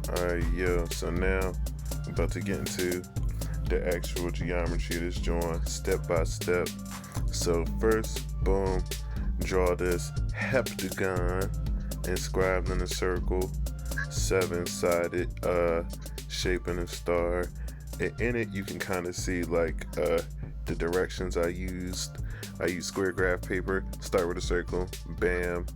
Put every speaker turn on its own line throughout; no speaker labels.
Alright, yo, so now I'm about to get into the actual geometry of this joint step by step. So first, boom, draw this heptagon inscribed in a circle, seven-sided shape in a star. And in it you can kind of see like the directions I used. I used square graph paper, start with a circle, bam,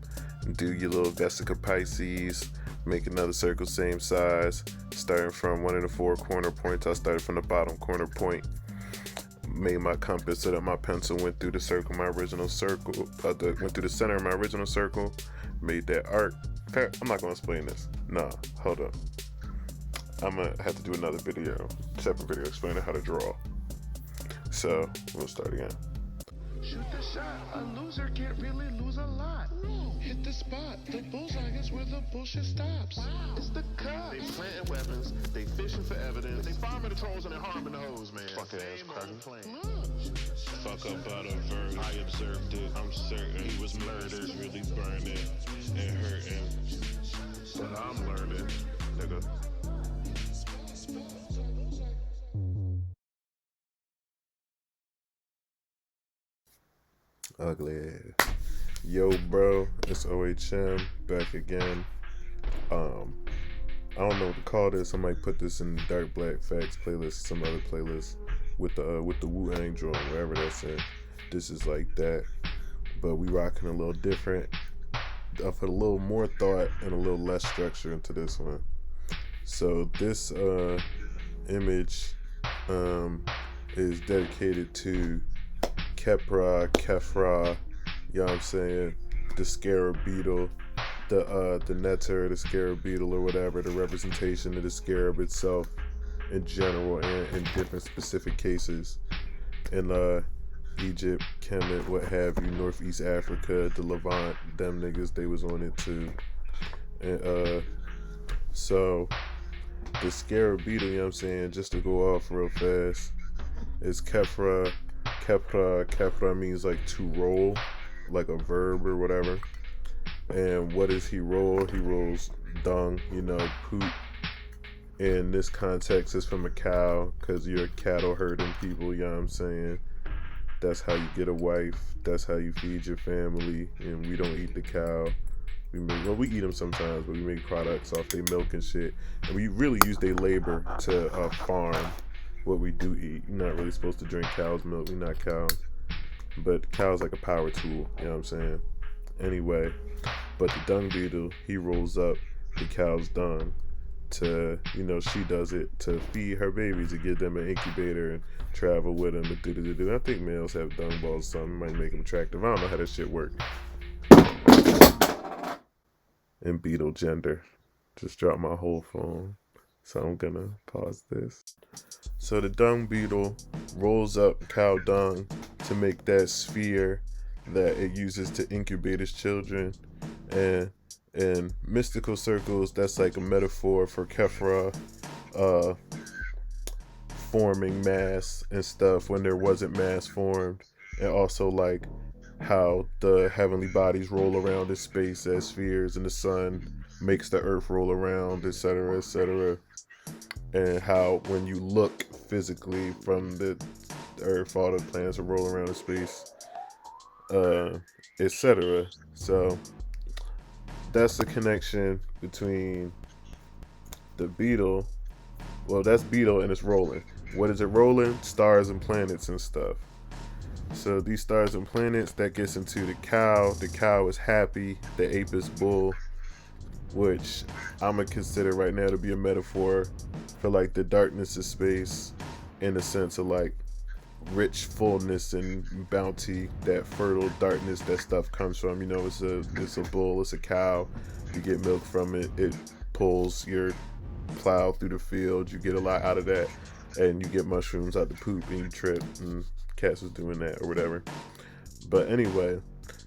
do your little vesica Pisces, make another circle same size, starting from one of the four corner points. I started from the bottom corner point, made my compass so that my pencil went through the circle, my original circle, went through the center of my original circle, made that arc. I'm not going to explain this. Nah, hold up. I'm going to have to do another video, separate video explaining how to draw. So, we'll start again.
Shoot the shot. A loser can't really lose a lot. Hit the spot. The bullseye is where the bullshit stops. It's the cut. They planting weapons. They fishing for evidence. They farming the trolls and they harming the hoes, man. Fuck ass crazy.
Fuck up out of verse. I observed it. I'm certain he was murdered. Really burning and hurting. But I'm learning, nigga.
Ugly. Yo, bro, it's OHM back again. I don't know what to call this. I might put this in the Dark Black Facts playlist, some other playlist with the Wu-Hang drawing, wherever that's in. This is like that, but we rocking a little different. I put a little more thought and a little less structure into this one. So this image is dedicated to KhPhR, you know what I'm saying, the scarab beetle, the netter, the scarab beetle or whatever, the representation of the scarab itself in general and in different specific cases. In Egypt, Kemet, what have you, Northeast Africa, the Levant, them niggas, they was on it too. And so the scarab beetle, you know what I'm saying, just to go off real fast, is KhPhR. KhPhR means like to roll, like a verb or whatever. And what does he roll? He rolls dung, you know, poop. In this context, it's from a cow, because you're cattle herding people, you know what I'm saying? That's how you get a wife. That's how you feed your family. And we don't eat the cow. We eat them sometimes, but we make products off their milk and shit. And we really use their labor to farm what we do eat. You're not really supposed to drink cow's milk. We're not cows. But cow's like a power tool, you know what I'm saying? Anyway, but the dung beetle, he rolls up the cow's dung to, you know, she does it to feed her babies, to give them an incubator and travel with them and do. I think males have dung balls, so it might make them attractive. I don't know how that shit works. And beetle gender. Just dropped my whole phone. So I'm gonna pause this. So the dung beetle rolls up cow dung to make that sphere that it uses to incubate its children. And in mystical circles, that's like a metaphor for KhPhR forming mass and stuff when there wasn't mass formed. And also like how the heavenly bodies roll around in space as spheres and the sun makes the earth roll around, etc., etc. And how when you look physically from the earth, all the planets will roll around in space, etc. So that's the connection between the beetle. Well, that's beetle and it's rolling. What is it rolling? Stars and planets and stuff. So these stars and planets, that gets into the cow. The cow is happy. The ape is bull, which I'm gonna consider right now to be a metaphor for like the darkness of space, in the sense of like rich fullness and bounty, that fertile darkness that stuff comes from. You know, it's a bull, it's a cow. You get milk from it. It pulls your plow through the field. You get a lot out of that, and you get mushrooms out the poop, and you trip. And cats was doing that or whatever. But anyway,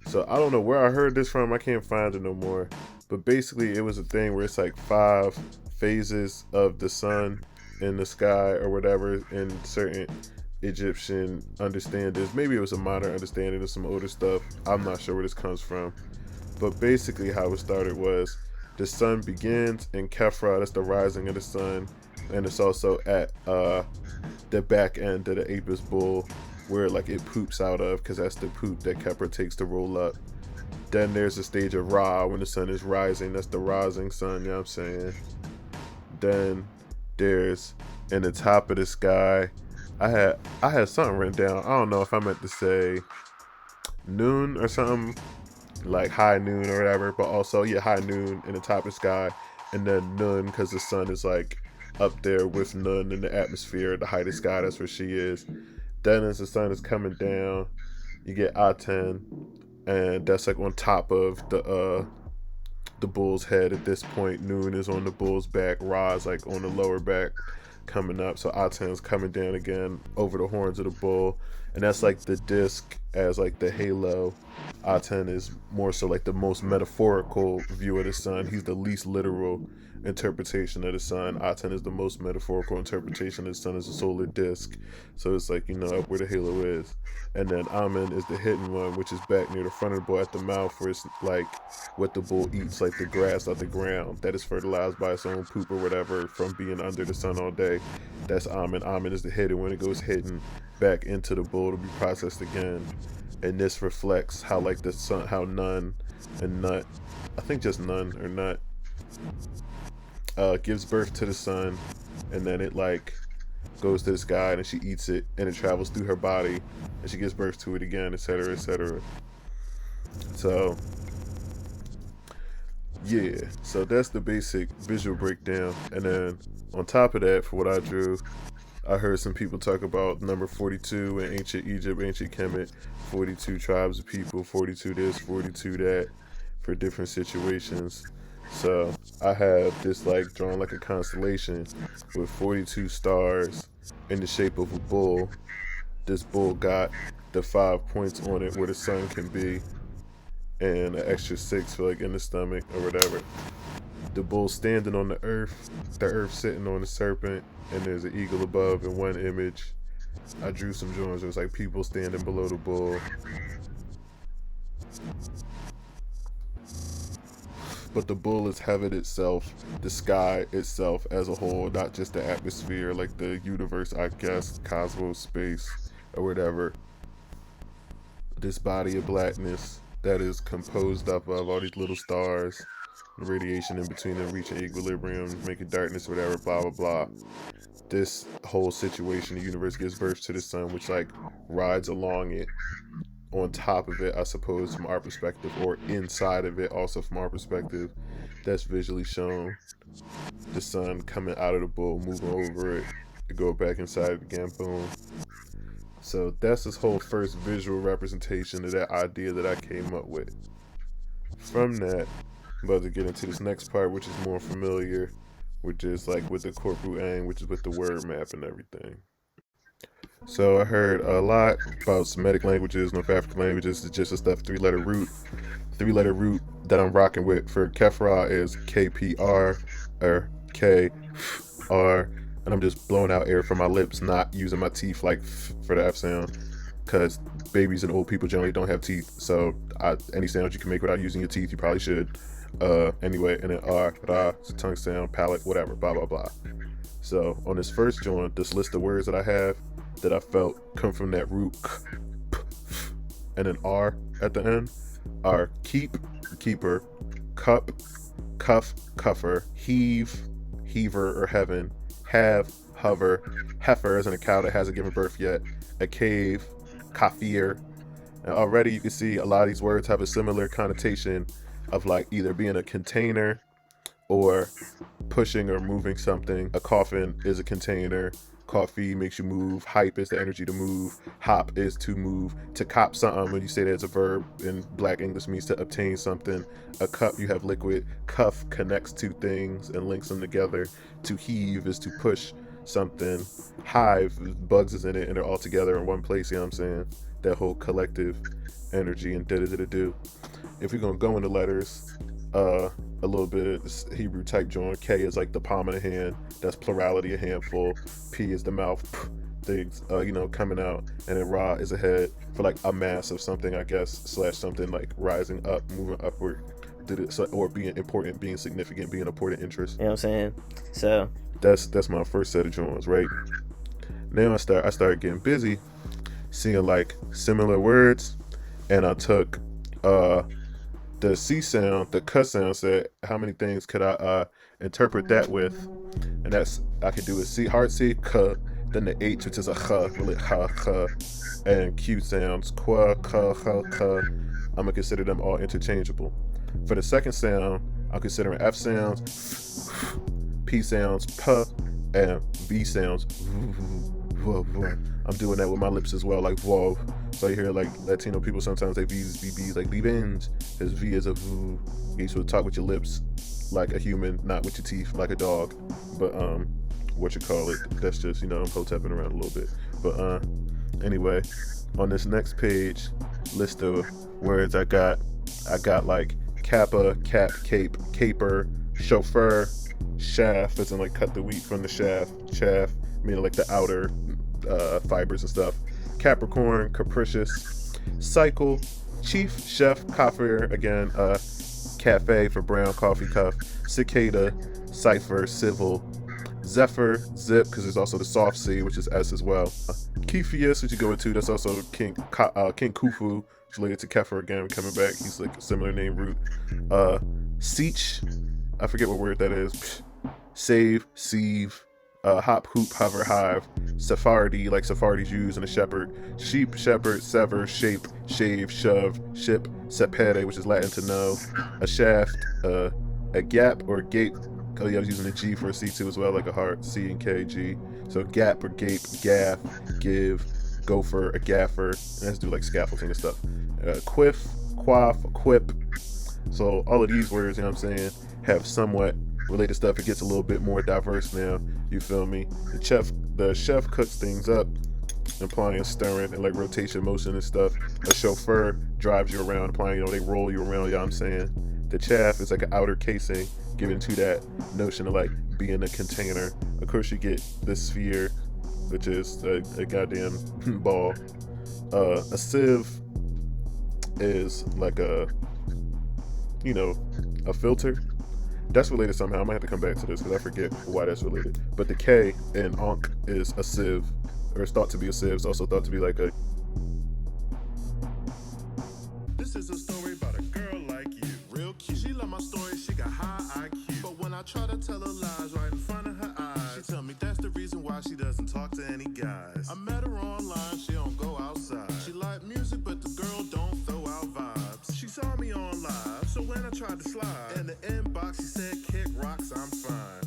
so I don't know where I heard this from. I can't find it no more. But basically, it was a thing where it's like 5 phases of the sun in the sky or whatever in certain Egyptian understandings. Maybe it was a modern understanding of some older stuff. I'm not sure where this comes from. But basically how it started was the sun begins in KhPhR, that's the rising of the sun, and it's also at the back end of the Apis bull, where like it poops out of, because that's the poop that KhPhR takes to roll up. Then there's the stage of Ra, when the sun is rising, that's the rising sun, you know what I'm saying? Then there's in the top of the sky, I had something written down. I don't know if I meant to say noon or something, like high noon or whatever, but also yeah, high noon in the top of the sky, and then Nun, because the sun is like up there with Nun in the atmosphere, the height of the sky, that's where she is. Then as the sun is coming down, you get Aten, and that's like on top of the bull's head at this point. Noon is on the bull's back, Ra is like on the lower back coming up, so Aten's coming down again over the horns of the bull, and that's like the disc as like the halo. Aten is more so like the most metaphorical view of the sun. He's the least literal interpretation of the sun. Aten is the most metaphorical interpretation of the sun as a solar disc, so it's like, you know, up where the halo is. And then Amen is the hidden one, which is back near the front of the bull at the mouth, where it's like what the bull eats, like the grass out the ground that is fertilized by its own poop or whatever from being under the sun all day. That's Amen. Amen is the hidden when it goes hidden back into the bull to be processed again. And this reflects how like the sun, how Nun and Nut, I think just Nun or Nut, gives birth to the sun, and then it like goes to the sky and she eats it and it travels through her body and she gives birth to it again, etc., etc. So yeah, so that's the basic visual breakdown. And then on top of that, for what I drew, I heard some people talk about number 42 in ancient Egypt, ancient Kemet, 42 tribes of people, 42 this, 42 that, for different situations. So I have this like drawn like a constellation with 42 stars in the shape of a bull. This bull got the 5 points on it where the sun can be, and an extra 6 for like in the stomach or whatever. The bull standing on the earth sitting on the serpent, and there's an eagle above in one image. I drew some drawings. It was like people standing below the bull. But the bull is heaven itself, the sky itself as a whole, not just the atmosphere, like the universe, I guess, cosmos, space, or whatever. This body of blackness that is composed up of all these little stars, radiation in between them reaching equilibrium, making darkness, whatever, blah, blah, blah. This whole situation, the universe gives birth to the sun, which like rides along it, on top of it, I suppose, from our perspective, or inside of it also from our perspective. That's visually shown. The sun coming out of the bull, moving over it, to go back inside it again, boom. So that's this whole first visual representation of that idea that I came up with. From that, I'm about to get into this next part, which is more familiar, which is like with the KhPhR, which is with the word map and everything. So I heard a lot about Semitic languages, North African languages. It's just a stuff three-letter root that I'm rocking with for KhPhR is KhPhR or KhPhR, and I'm just blowing out air from my lips, not using my teeth like for the F sound, because babies and old people generally don't have teeth. So any sounds you can make without using your teeth, you probably should. Anyway, and then R, Ra, it's a tongue sound, palate, whatever, blah blah blah. So on this first joint, this list of words that I have that I felt come from that root and an R at the end are keep, keeper, cup, cuff, cuffer, heave, heaver or heaven, have, hover, heifer isn't a cow that hasn't given birth yet, a cave, kafir. And already you can see a lot of these words have a similar connotation of like either being a container or pushing or moving something. A coffin is a container. Coffee makes you move. Hype is the energy to move. Hop is to move. To cop something, when you say that it's a verb in Black English, means to obtain something. A cup, you have liquid. Cuff connects two things and links them together. To heave is to push something. Hive, bugs is in it and they're all together in one place, you know what I'm saying? That whole collective energy and da-da-da-da-do. If we're gonna go into letters, a little bit of this Hebrew type joint. K is like the palm of the hand. That's plurality, a handful. P is the mouth, things, coming out. And then Ra is a head for like a mass of something, I guess, slash something like rising up, moving upward. did it, so, or being important, being significant, being important interest.
You know what I'm saying? So
That's my first set of joints, right? Now I started getting busy, seeing like similar words, and I took the C sound, the K sound, said how many things could I interpret that with, and that's I could do a C, hard C, K, then the H, which is a H, really H, and Q sounds, Qua, K, H, K. I'm gonna consider them all interchangeable. For the second sound, I'm considering F sounds, P sounds, P, and V sounds. I'm doing that with my lips as well, like VOV. So you hear like Latino people sometimes they V's, BB's, like V-bins. His V is a V. You should talk with your lips like a human, not with your teeth like a dog. But what you call it? That's just, you know, I'm ho-tapping around a little bit. But anyway, on this next page, list of words I got like kappa, cap, cape, caper, chauffeur, shaft, as in like cut the wheat from the shaft, chaff, meaning like the outer fibers and stuff. Capricorn, capricious, cycle, chief, chef, KhPhR, again, cafe for brown coffee cup, cicada, cipher, civil, zephyr, zip, because there's also the soft C, which is S as well. KhPhR, which you go into, that's also King Khufu, which related to KhPhR again, coming back. He's like a similar name root. Seach, I forget what word that is. Save, sieve, hop, hoop, hover, hive, Sephardi, like Sephardi Jews, and a shepherd, sheep, shepherd, sever, shape, shave, shove, ship, sepere, which is Latin to know, a shaft, a gap or gape. Oh yeah, I was using a G for a C2 as well, like a heart, C and K, G. So gap or gape, gaff, give, gopher, a gaffer, and that's do like scaffolding and stuff. Quiff, quaff, quip. So all of these words, you know what I'm saying, have somewhat related stuff. It gets a little bit more diverse now, you feel me? The chef cooks things up, implying stirring and like rotation motion and stuff. A chauffeur drives you around, implying, you know, they roll you around, you know what I'm saying? The chaff is like an outer casing, given to that notion of like being a container. Of course you get the sphere, which is a goddamn ball. A sieve is like a, you know, a filter. That's related somehow. I might have to come back to this because I forget why that's related. But the K in Ankh is a sieve, or it's thought to be a sieve. It's also thought to be like a...
This is a story about a girl like you. Real cute. She love my story, she got high IQ. But when I try to tell her lies right in front of her eyes, she tell me that's the reason why she doesn't talk to any guys. I met her online, she don't go outside. She like music, but the girl don't throw out vibes. She saw me on live, so when I tried to slide in the inbox, she said, kick rocks, I'm fine.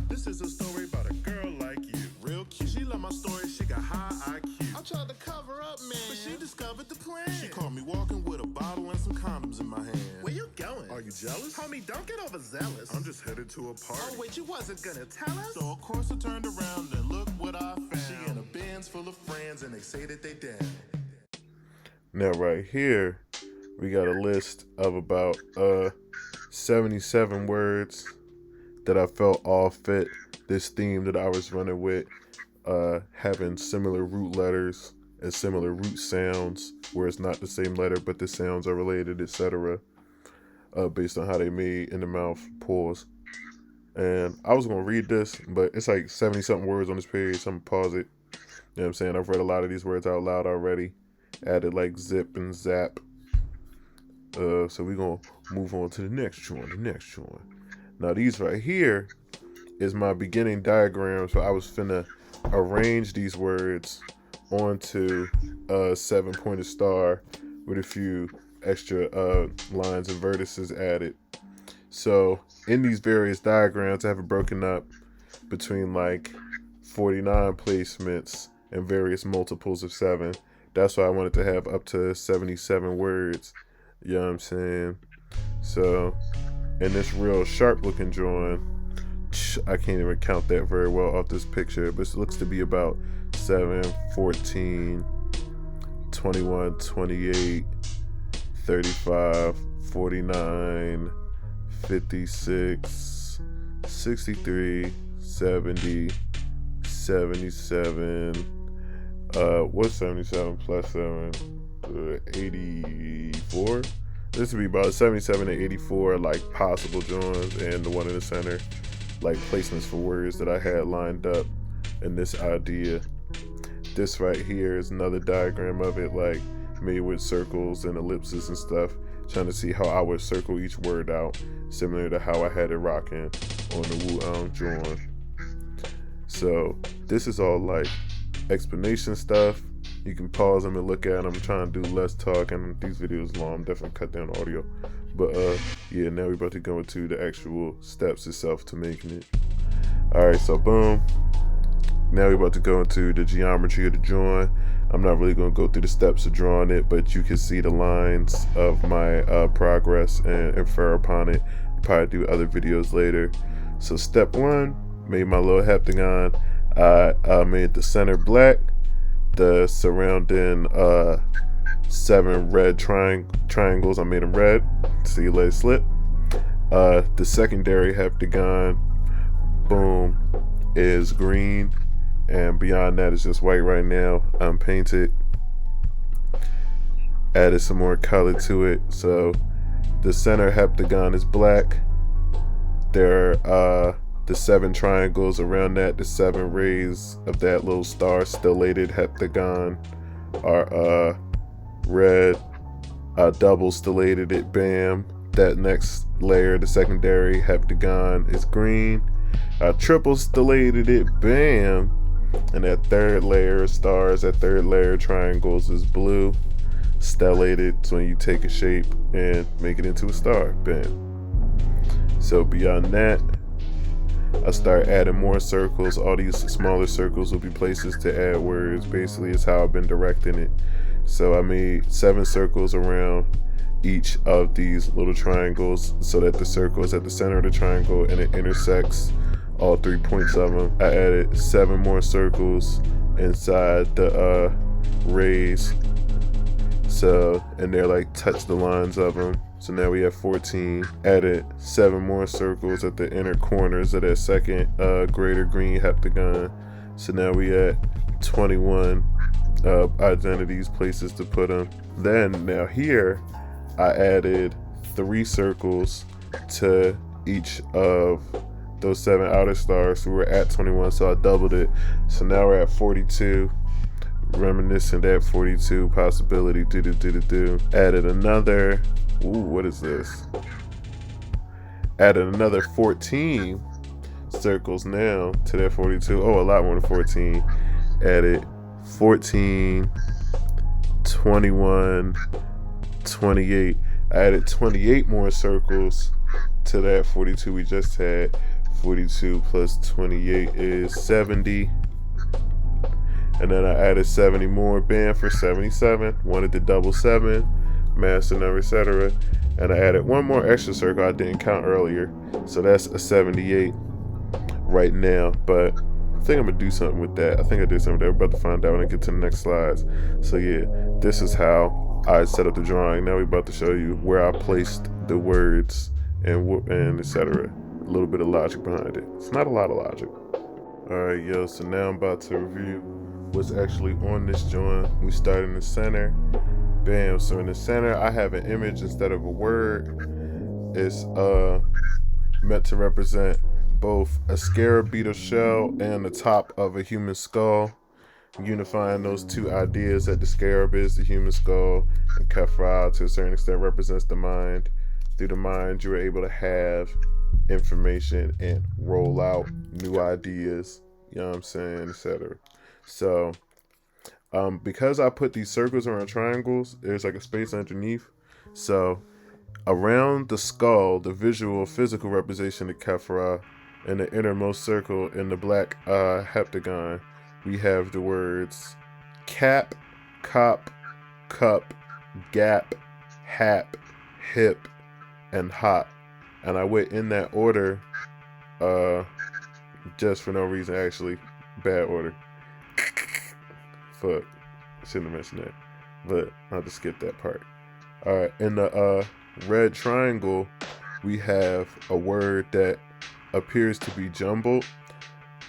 This is a story about a girl like you. Real cute. She love my story, she got high IQ. I tried to cover up, man, but she discovered the plan. She caught me walking with a bottle and some condoms in my hand. Where you going? Are you jealous? Homie, don't get overzealous. I'm just headed to a party. Oh, wait, you wasn't gonna tell us? So, of course, I turned around and look what I found. She in a Benz full of friends and they say that they down.
Now right here, we got a list of about 77 words that I felt all fit this theme that I was running with, having similar root letters and similar root sounds, where it's not the same letter but the sounds are related, etc. Based on how they made in the mouth, pause. And I was gonna read this, but it's like 70 something words on this page, so I'm gonna pause it. You know what I'm saying? I've read a lot of these words out loud already. Added like zip and zap. So we're gonna move on to the next one. Now these right here is my beginning diagram. So I was finna arrange these words onto a 7-pointed star with a few extra lines and vertices added. So in these various diagrams, I have it broken up between like 49 placements and various multiples of 7. That's why I wanted to have up to 77 words. You know what I'm saying? So, in this real sharp looking drawing, I can't even count that very well off this picture, but it looks to be about 7, 14, 21, 28, 35, 49, 56, 63, 70, 77, what's 77 plus 7? 84? This would be about 77 to 84 like possible joins, and the one in the center like placements for words that I had lined up in this idea. This right here is another diagram of it, like made with circles and ellipses and stuff, trying to see how I would circle each word out, similar to how I had it rocking on the Wu drawing. So this is all like explanation stuff. You can pause them and look at them. I'm trying to do less talking. These videos long. I'm definitely cut down audio. But yeah, now we're about to go into the actual steps itself to making it. Alright, so boom. Now we're about to go into the geometry of the drawing. I'm not really going to go through the steps of drawing it, but you can see the lines of my progress and infer upon it. Probably do other videos later. So step 1, made my little heptagon. I made the center black, the surrounding 7 red triangles, I made them red. See, let it slip. The secondary heptagon, boom, is green, and beyond that is just white right now, unpainted. Added some more color to it. So the center heptagon is black. There are the 7 triangles around that, the 7 rays of that little star stellated heptagon are red. Double stellated it, bam. That next layer, the secondary heptagon, is green. Triple stellated it, bam. And that third layer of stars, that third layer of triangles is blue. Stellated, so when you take a shape and make it into a star, bam. So beyond that, I start adding more circles. All these smaller circles will be places to add words. Basically, it's how I've been directing it. So I made 7 circles around each of these little triangles, so that the circle is at the center of the triangle and it intersects all 3 points of them. I added 7 more circles inside the rays, so, and they're like touch the lines of them. So now we have 14. Added 7 more circles at the inner corners of that second greater green heptagon. So now we at 21 identities, places to put them. Then now here, I added 3 circles to each of those 7 outer stars. So we're at 21, so I doubled it. So now we're at 42. Reminiscent at 42 possibility. Added another. Ooh, what is this? Added another 14 circles now to that 42. Oh, a lot more than 14. Added 14, 21, 28. I added 28 more circles to that 42 we just had. 42 plus 28 is 70. And then I added 70 more, bam, for 77. Wanted to double 7, master number, etc. And I added 1 more extra circle I didn't count earlier. So that's a 78 right now. But I think I'm gonna do something with that. I think I did something there. We're about to find out when I get to the next slides. So yeah, this is how I set up the drawing. Now we're about to show you where I placed the words and etc. A little bit of logic behind it. It's not a lot of logic. Alright, yo, so now I'm about to review what's actually on this joint. We start in the center. Bam. So in the center, I have an image instead of a word. It's meant to represent both a scarab beetle shell and the top of a human skull, unifying those 2 ideas that the scarab is the human skull, and KhPhR to a certain extent represents the mind. Through the mind, you are able to have information and roll out new ideas, you know what I'm saying, etc. So because I put these circles around triangles, there's like a space underneath. So around the skull, the visual physical representation of KhPhR, in the innermost circle in the black heptagon, we have the words cap, cop, cup, gap, hap, hip, and hot. And I went in that order just for no reason, actually. Bad order. Fuck. Shouldn't have mentioned that. But I'll just skip that part. Alright, in the red triangle, we have a word that appears to be jumbled.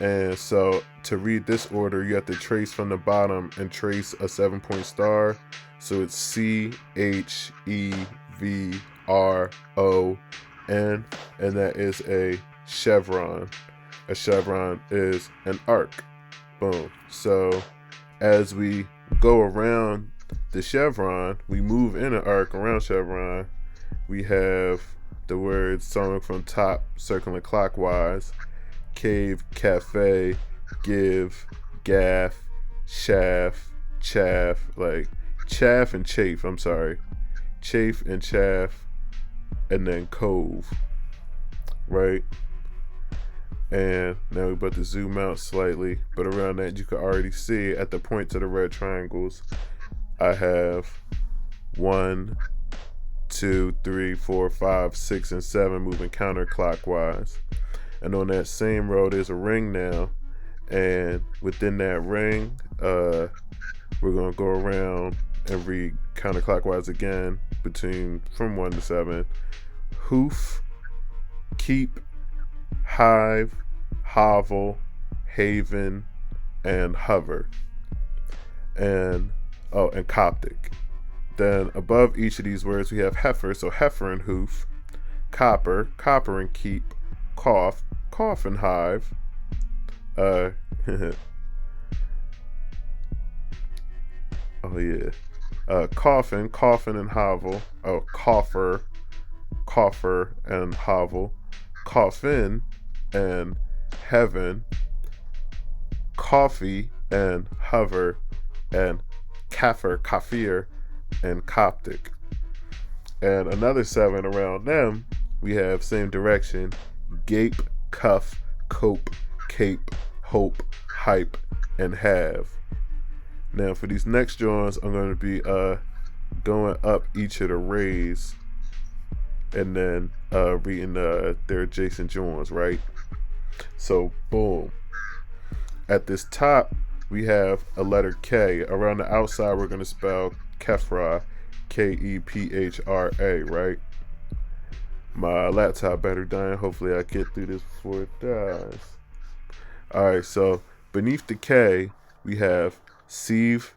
And so to read this order, you have to trace from the bottom and trace a 7-point star. So it's CHEV KhPhRON, and that is a chevron. A chevron is an arc. Boom. So as we go around the chevron, we move in an arc around chevron. We have the words starting from top, circling clockwise: cave, cafe, give, gaff, chaff, chaff, like chaff and chafe, I'm sorry. Chafe and chaff, and then cove, right? And now we're about to zoom out slightly, but around that you can already see at the points of the red triangles, I have 1, 2, 3, 4, 5, 6, and 7 moving counterclockwise. And on that same row, there's a ring now, and within that ring, we're gonna go around and read counterclockwise again from 1 to 7. Hoof, keep, hive, hovel, haven, and hover, and Coptic. Then above each of these words we have heifer, so heifer and hoof, copper, copper and keep, cough, cough and hive, coffin, coffin and hovel, coffer, coffer and hovel, coffin and heaven, coffee and hover, and KhPhR and Coptic. And another 7 around them, we have same direction: gape, cuff, cope, cape, hope, hype, and have. Now for these next joins, I'm going to be going up each of the rays and then reading their adjacent joins, right? So boom. At this top, we have a letter K. Around the outside, we're going to spell KhPhR, KhPhRA, right? My laptop battery dying. Hopefully I get through this before it dies. Alright, so beneath the K, we have sieve.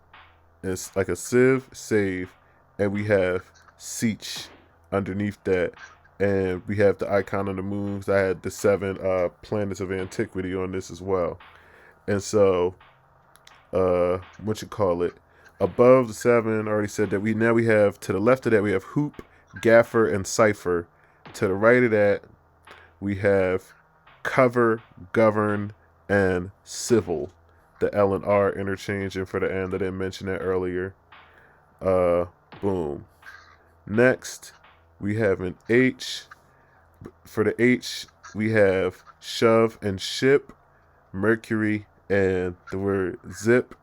It's like a sieve, save, and we have Seach underneath that. And we have the icon of the moons. I had the 7 planets of antiquity on this as well. And so, above the 7, I already said that we have, to the left of that, we have hoop, gaffer, and cipher. To the right of that, we have cover, govern, and civil. The L and R interchanging for the end. I didn't mention that earlier. Boom. Next, we have an H. For the H, we have shove and ship, Mercury, and the word zip.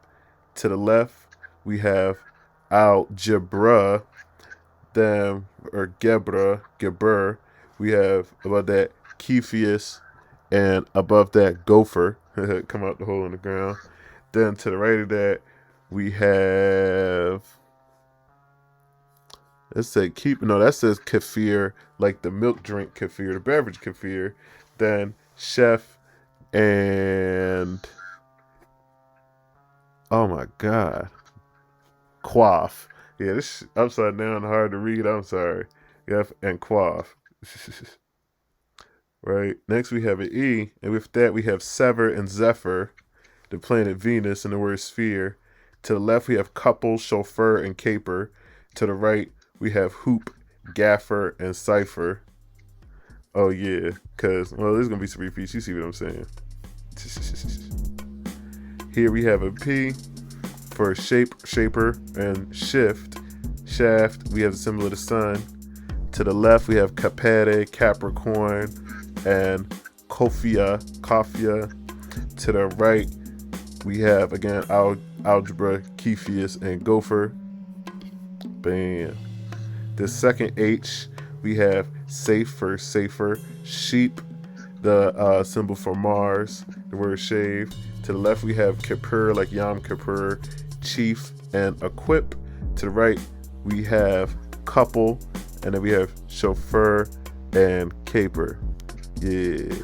To the left, we have algebra, then, or Geber. We have above that Cepheus, and above that gopher, come out the hole in the ground. Then to the right of that, we have, that says KhPhR, like the milk drink KhPhR, the beverage KhPhR. Then chef, and oh my god, quaff. Yeah, this upside down, hard to read. I'm sorry. Yep, and quaff. Right. Next we have an E, and with that we have sever and zephyr, the planet Venus, and the word sphere. To the left we have couple, chauffeur, and caper. To the right we have hoop, gaffer, and cipher. Oh yeah, cause there's gonna be some repeats. You see what I'm saying? Here we have a P for shaper, and shift. Shaft, we have the symbol of the sun. To the left, we have Capere, Capricorn, and KhPhR. To the right, we have, again, algebra, Cepheus, and gopher. Bam. The second H, we have safe for safer, sheep, the symbol for Mars, the word shave. To the left, we have Kippur, like Yom Kippur, chief, and equip. To the right, we have couple, and then we have chauffeur and caper. Yeah.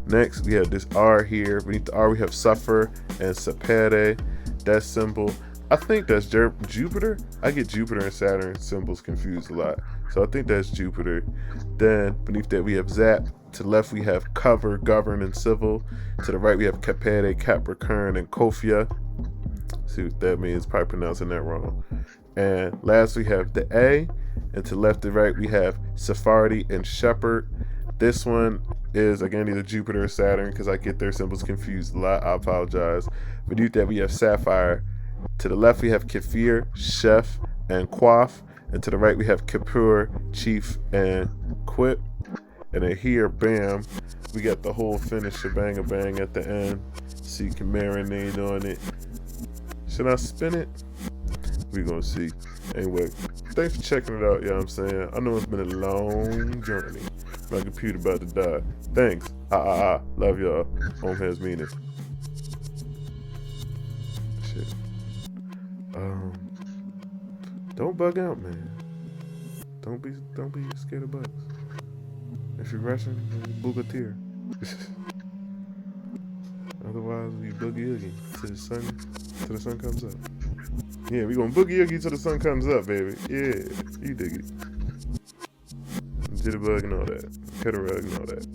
Next, we have this R here. Beneath the R, we have suffer and sapere. That symbol, I think that's Jupiter. I get Jupiter and Saturn symbols confused a lot. So I think that's Jupiter. Then beneath that we have Zap. To the left we have Cover, Govern, and Civil. To the right we have KhPhR, Capricorn, and KhPhR. See what that means, probably pronouncing that wrong. And last we have the A. And to left and right we have Sephardi and Shepherd. This one is again either Jupiter or Saturn because I get their symbols confused a lot. I apologize. Beneath that we have Sapphire. To the left we have KhPhR, Chef, and Quaff. And to the right we have KhPhR, Chief, and Quip. And then here, bam, we got the whole finish shebang bang at the end. So you can marinate on it. Should I spin it? We're gonna see. Anyway, thanks for checking it out, you know what I'm saying? I know it's been a long journey. My computer about to die. Thanks. Love y'all. Home has meaning. Shit. Don't bug out, man. Don't be scared of bugs. If you're Russian, boogatir. Otherwise, we boogie oogie till the sun comes up. Yeah, we gonna boogie oogie till the sun comes up, baby. Yeah, you dig it. Jitterbug and all that. Hit a rug and all that.